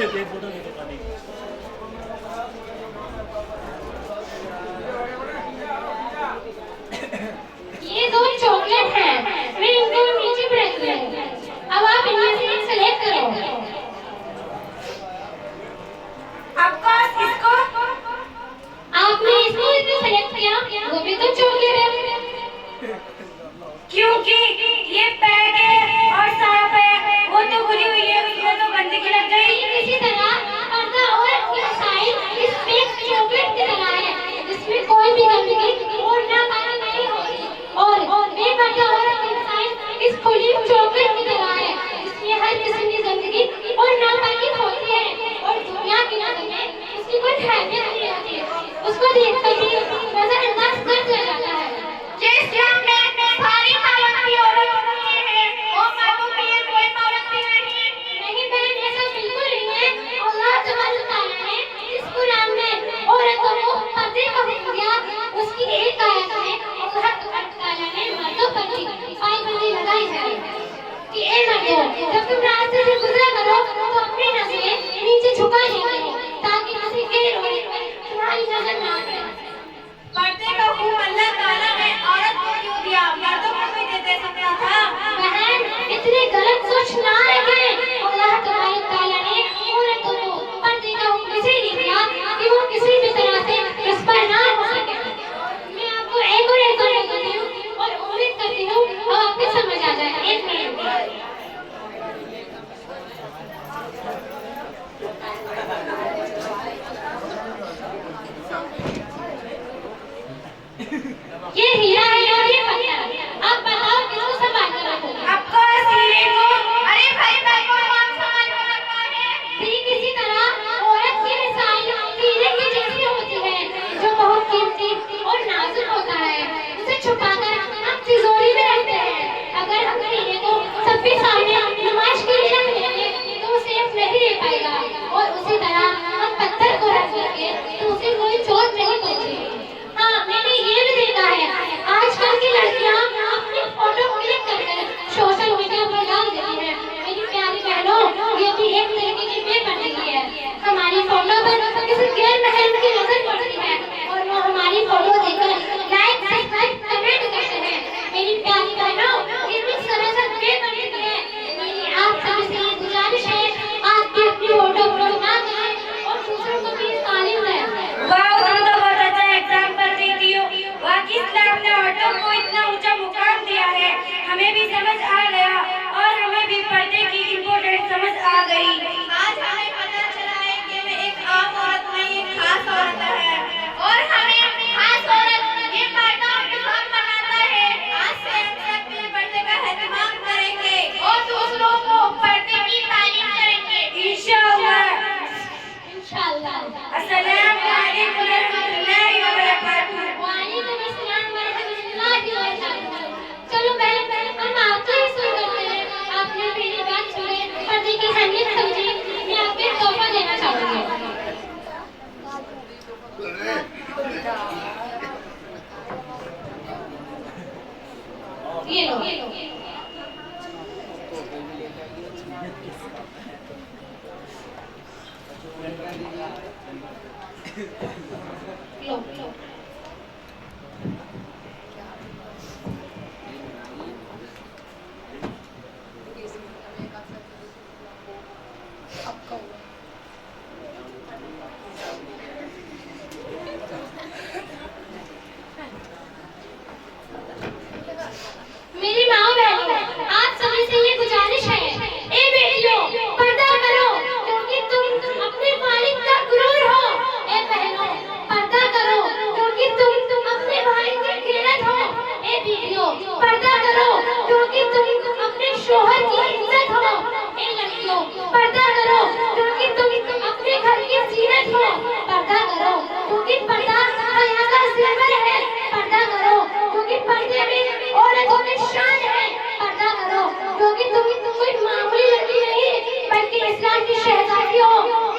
ये दो चॉकलेट हैं, मैं इनको नीचे पे रख रही हूँ। अब आप इनमें से एक सेलेक्ट करो। आपका इसको आपने इसको इतना सेलेक्ट किया, वो भी तो चॉकलेट है। क्योंकि ये पैक है और साफ है, वो तो खुली हुई है, उसमें तो गंदगी लग गई। इसी तरह पर्दा और साइड इस फेक चॉकलेट की तरह है, जिसमें कोई भी गंदगी और नापाकी नहीं होती। और बेपर्दा औरत की साइड इस खुली चॉकलेट की तरह है, जिसमें हर किस्म की गंदगी और नापाकी होती है और दुनिया की नजर में उसकी कोई अहमियत नहीं होती। उसको देखकर भी नजरअंदाज कर दिया जाता है। इस्लाम में सारी पाबंदी औरतों के लिए है और मर्दों के लिए कोई पाबंदी नहीं। नहीं बहन, ऐसा बिल्कुल नहीं है। अल्लाह तआला ने इस कुरान में औरतों को पर्दे का हुक्म दिया। उसकी एक आयत में अल्लाह तआला ने मर्दों पर भी पाबंदी लगाई है कि ए मर्दों, जब तुम रास्ते से गुजरा करो तो अपनी नजरें नीचे झुका लिया करो, ताकि किसी गैर औरत पर तुम्हारी नजर ना पड़े। पर्दे का हुक्म अल्लाह ताला ने औरत को क्यों दिया? मर्दों को भी दे सकता था। बहन, इतनी गलत सोच ना रखें। अल्लाह ताला ने औरतों को पर्दे का हुक्म इसलिए दिया कि वो किसी भी तरह से उस पर ना हो सके। मैं आपको एक और बताती हूँ और उम्मीद करती हूँ अब आपको समझ आ जाए। एक मिनट। ये हीरा है और ये पत्थर। आप बताओ किसको संभाल कर रखोगे? आपको हीरे को, अरे भाई को कौन संभाल कर रखा है? ठीक इसी तरह औरत की मिसाल हीरे की जैसी होती है, जो बहुत कीमती और नाजुक होता है। उसे छुपाकर हम तिजोरी में रखते हैं। अगर हम हीरे को सबके सामने नुमाइश के लिए रख देंगे तो उसे नहीं ले पाएगा, और उसी तरह हम पत्थर को रख देंगे तो उसे कोई चोट नहीं पहुंचेगी। हाँ, मैंने ये भी देखा है, आजकल की लड़कियां अपनी फोटो क्लिक करके सोशल मीडिया पर डाल देती हैं। मेरी प्यारी बहनों, ये भी एक तरीके की बेपर्दगी है। हमारी फोटो पर किसी गैर महरम की नजर पड़ती है और वो हमारी फोटो देखकर लाइक सब्सक्राइब कमेंट करते हैं। मेरी प्यारी बहनों, ये भी सरासर बेपर्दगी है। मेरी आप सभी से ये गुजारिश है, आप भी अपनी फोटो अपलोड ना करें और दूसरों को भी तालीम दें। वाह, तुम तो बहुत अच्छा एग्जाम्पल देती हो। वाकई इस्लाम ने औरतों को इतना ऊंचा मुकाम दिया है। हमें भी समझ आ गया और हमें भी पर्दे की इम्पोर्टेंस समझ आ गई। आज हमें पता चला है कि वे एक आम औरत नहीं, एक खास औरत है और हमें खास औरत ये पर्दा एहतमाम बनाता है। आज से हम सब भी पर्दे का एहतमाम करेंगे और दूसरों को पर्दे की तालीम करेंगे इंशाअल्लाह। अस्सलाम वालेकुम रहमतुल्लाहि व बरकातुहू। वालेकुम अस्सलाम व रहमतुल्लाहि व बरकातुहू। चलो बहन, हम आपसे ही शुरू करते हैं। आपने मेरी बात सुनी, पर्दे की अहमियत समझी। मैं आपको एक तोहफा देना चाहूंगी। ये लो। लो। मेरी माँ बहनों, आप सभी से ये गुजारिश है, ए बेटियों, पर्दा करो क्योंकि तुम अपने मालिक का गुरूर हो। ए बहनों, पर्दा करो क्योंकि तुम अपने भाई की कीमत हो। ए बीवियों, पर्दा करो क्योंकि तुम अपने शोहर की इज्जत हो। ए लड़कियों, पर्दा करो क्योंकि तुम अपने घर की जीनत हो। पर्दा करो क्योंकि पर्दा हया का ज़ेवर है। पर्दा करो क्योंकि पर्दे में औरतों की शान है। पर्दा करो क्योंकि तुम कोई मामूली लड़की नहीं, बल्कि इस्लाम की शहजादी हो।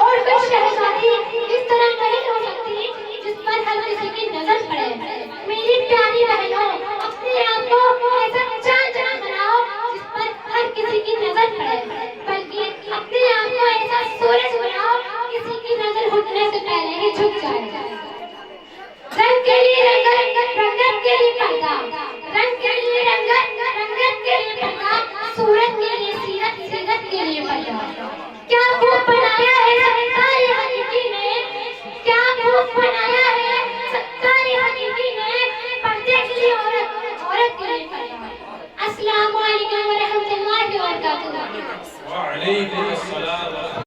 और कोई शहजादी इस तरह नहीं हो सकती जिस पर हर किसी की नजर पड़े। मेरी प्यारी बहनों, अपने आप को ऐसा चांद ना बनाओ जिस पर हर किसी की नजर पड़े, बल्कि अपने आप को ऐसा सूरज बनाओ लिए रंगत, रंगत के लिए पर्दा, रंग के लिए रंगत, रंगत के लिए पर्दा, सूरत के लिए सीरत, सीरत के लिए पर्दा। क्या खूब बनाया है सत्तार हकीकी ने, क्या खूब बनाया है सत्तार हकीकी ने, पर्दे के लिए औरत, औरत के लिए पर्दा। अस्सलाम वालेकुम व रहमतुल्लाहि व बरकातहू। वालेकुम